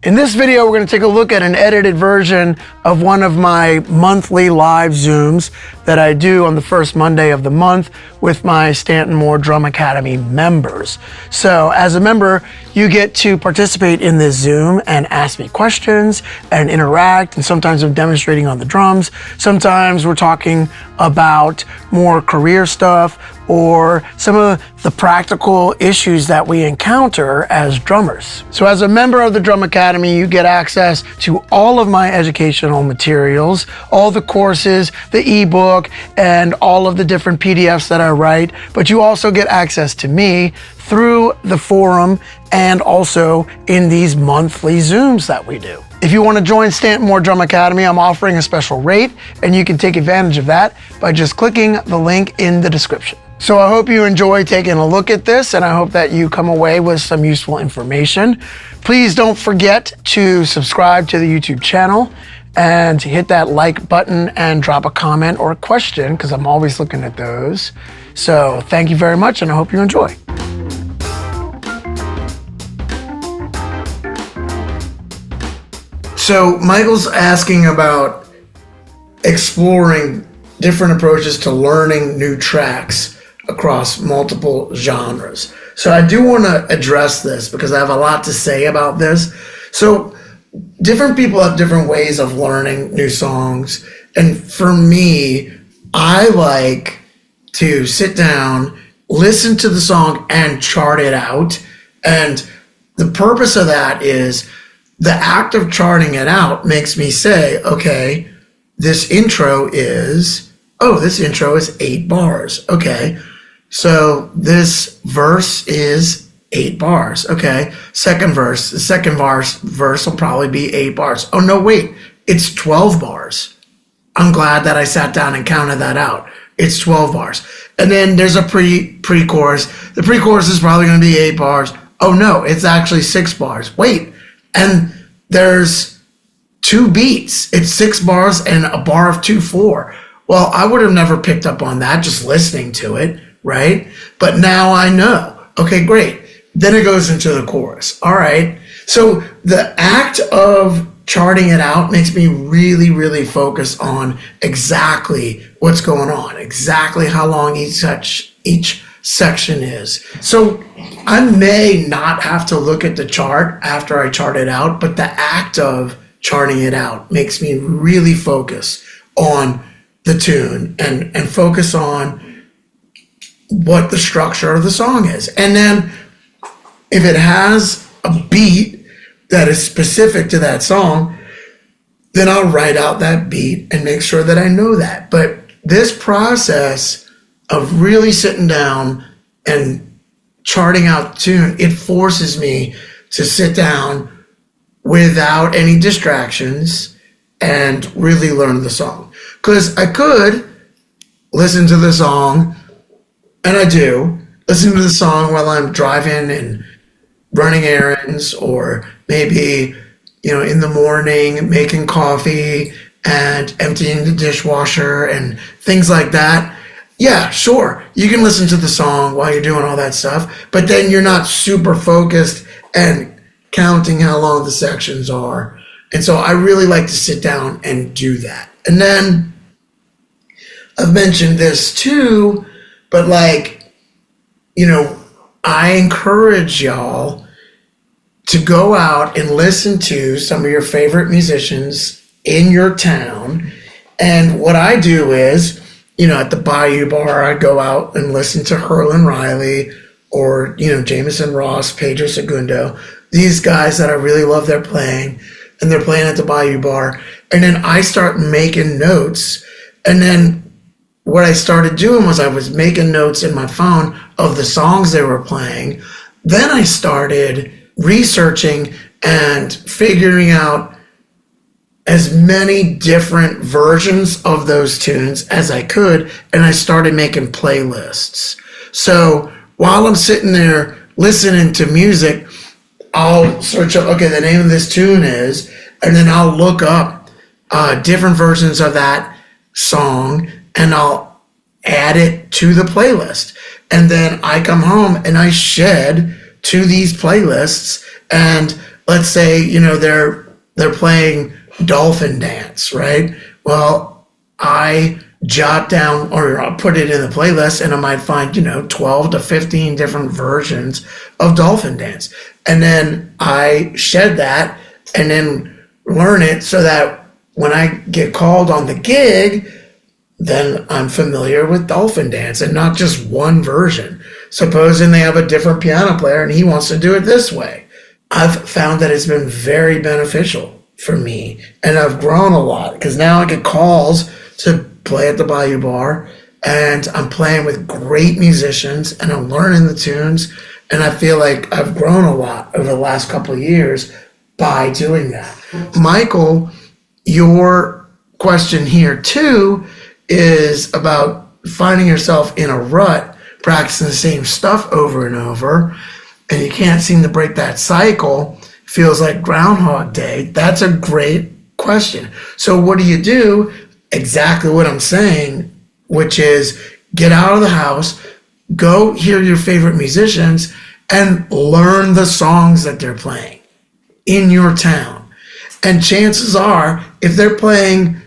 In this video, we're going to take a look at an edited version of one of my monthly live Zooms that I do on the first Monday of the month with my Stanton Moore Drum Academy members. So as a member, you get to participate in this Zoom and ask me questions and interact, and sometimes I'm demonstrating on the drums. Sometimes we're talking about more career stuff or some of the practical issues that we encounter as drummers. So as a member of the Drum Academy, you get access to all of my educational materials, all the courses, the ebook, and all of the different PDFs that I write, but you also get access to me through the forum and also in these monthly Zooms that we do. If you want to join Stanton Moore Drum Academy, I'm offering a special rate, and you can take advantage of that by just clicking the link in the description. So I hope you enjoy taking a look at this, and I hope that you come away with some useful information. Please don't forget to subscribe to the YouTube channel and hit that like button and drop a comment or a question, because I'm always looking at those. So thank you very much, and I hope you enjoy. So Michael's asking about exploring different approaches to learning new tracks across multiple genres. So I do want to address this because I have a lot to say about this. So different people have different ways of learning new songs. And for me, I like to sit down, listen to the song, and chart it out. And the purpose of that is the act of charting it out makes me say, okay, this intro is 8 bars. Okay. So this verse is 8 bars. Okay. The second verse will probably be 8 bars. Oh no, wait, it's 12 bars. I'm glad that I sat down and counted that out. It's 12 bars. And then there's a pre-chorus. The pre-chorus is probably going to be 8 bars. Oh no, it's actually 6 bars. Wait. And there's 2 beats. It's 6 bars and a bar of 2/4. Well, I would have never picked up on that just listening to it, right? But now I know. Okay, great. Then it goes into the chorus. All right. So the act of charting it out makes me really, really focus on exactly what's going on, exactly how long each section is. So I may not have to look at the chart after I chart it out, but the act of charting it out makes me really focus on the tune and focus on what the structure of the song is. And then if it has a beat that is specific to that song, then I'll write out that beat and make sure that I know that. But this process of really sitting down and charting out the tune, it forces me to sit down without any distractions and really learn the song. Because I could listen to the song, and I do, listen to the song while I'm driving and running errands, or maybe, in the morning making coffee and emptying the dishwasher and things like that. Yeah, sure, you can listen to the song while you're doing all that stuff, but then you're not super focused and counting how long the sections are. And so I really like to sit down and do that. And then I've mentioned this too, but I encourage y'all to go out and listen to some of your favorite musicians in your town. And what I do is, at the Bayou Bar, I go out and listen to Herlin Riley or, Jameson Ross, Pedro Segundo, these guys that I really love their playing, and they're playing at the Bayou Bar. And then I start making notes. And then what I started doing was I was making notes in my phone of the songs they were playing. Then I started researching and figuring out as many different versions of those tunes as I could, and I started making playlists. So while I'm sitting there listening to music, I'll search up, okay, the name of this tune is, and then I'll look up different versions of that song, and I'll add it to the playlist. And then I come home and I shed to these playlists, and let's say, they're playing dolphin dance, right? Well, I jot down or I'll put it in the playlist and I might find, 12 to 15 different versions of dolphin dance. And then I shed that and then learn it so that when I get called on the gig, then I'm familiar with dolphin dance and not just one version. Supposing they have a different piano player and he wants to do it this way. I've found that it's been very beneficial for me, and I've grown a lot because now I get calls to play at the Bayou Bar, and I'm playing with great musicians and I'm learning the tunes, and I feel like I've grown a lot over the last couple of years by doing that. Michael, your question here too is about finding yourself in a rut, practicing the same stuff over and over, and you can't seem to break that cycle. Feels like Groundhog Day. That's a great question. So what do? Exactly what I'm saying, which is get out of the house, go hear your favorite musicians, and learn the songs that they're playing in your town. And chances are, if they're playing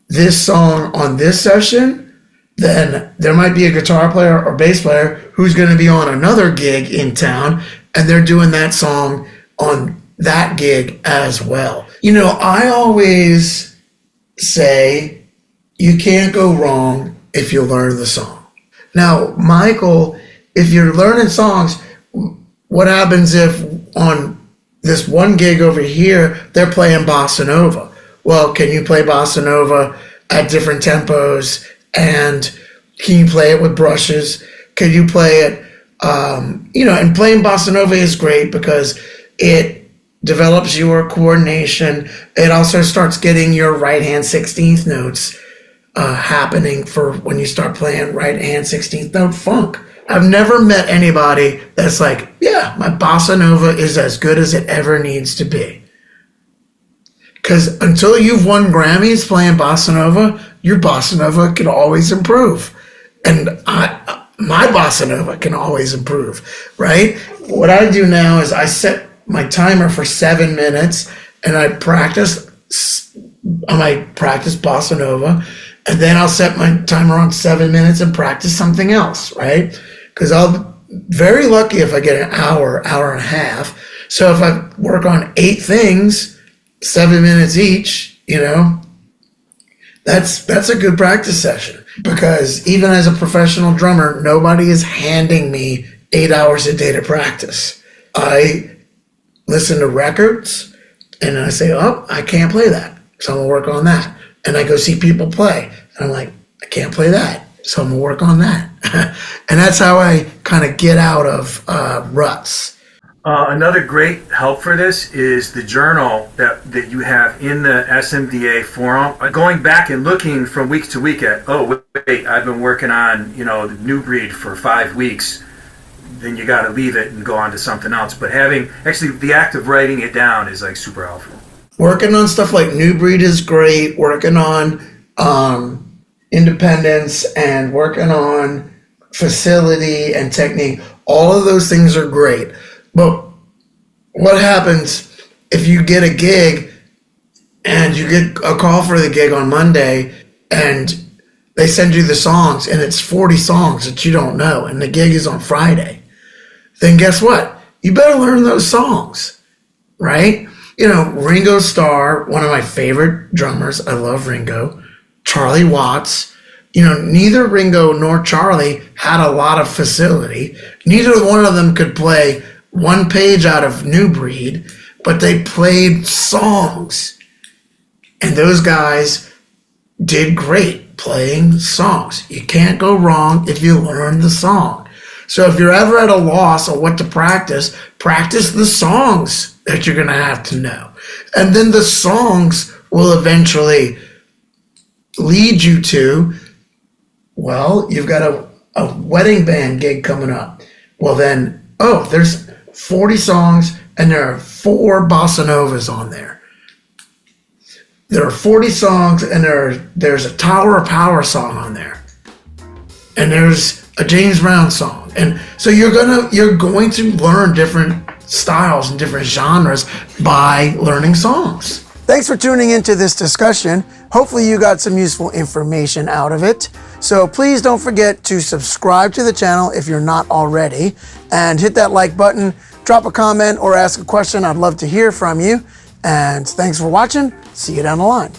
this song on this session, then there might be a guitar player or bass player who's going to be on another gig in town, and they're doing that song on that gig as well. I always say you can't go wrong if you learn the song. Now, Michael, if you're learning songs, what happens if on this one gig over here, they're playing bossa nova? Well, can you play bossa nova at different tempos? And can you play it with brushes? Can you play it, and playing bossa nova is great because it develops your coordination. It also starts getting your right hand 16th notes happening for when you start playing right hand 16th note funk. I've never met anybody that's like, yeah, my bossa nova is as good as it ever needs to be. Because until you've won Grammys playing bossa nova, your bossa nova can always improve. And my bossa nova can always improve, right? What I do now is I set my timer for 7 minutes and I might practice bossa nova, and then I'll set my timer on 7 minutes and practice something else, right? Because I'll very lucky if I get an hour and a half. So if I work on 8 things, 7 minutes each, that's a good practice session. Because even as a professional drummer, nobody is handing me 8 hours a day to practice. I listen to records and I say, oh, I can't play that, so I'm gonna work on that. And I go see people play and I'm like, I can't play that, so I'm gonna work on that. And that's how I kind of get out of ruts. Another great help for this is the journal that you have in the SMDA forum. Going back and looking from week to week at, oh, wait, I've been working on, the new breed for 5 weeks. Then you got to leave it and go on to something else. But the act of writing it down is like super helpful. Working on stuff like new breed is great. Working on independence and working on facility and technique. All of those things are great. But what happens if you get a gig and you get a call for the gig on Monday and they send you the songs and it's 40 songs that you don't know and the gig is on Friday? Then guess what? You better learn those songs, right? Ringo Starr, one of my favorite drummers. I love Ringo. Charlie Watts. Neither Ringo nor Charlie had a lot of facility. Neither one of them could play one page out of New Breed, but they played songs. And those guys did great playing songs. You can't go wrong if you learn the song. So if you're ever at a loss of what to practice the songs that you're going to have to know. And then the songs will eventually lead you to, well, you've got a wedding band gig coming up. Well then, there's 40 songs and there are 4 bossa novas on there. There are 40 songs and there's a Tower of Power song on there. And there's a James Brown song. And so you're going to learn different styles and different genres by learning songs. Thanks for tuning into this discussion. Hopefully you got some useful information out of it. So please don't forget to subscribe to the channel if you're not already, and hit that like button, drop a comment or ask a question. I'd love to hear from you. And thanks for watching. See you down the line.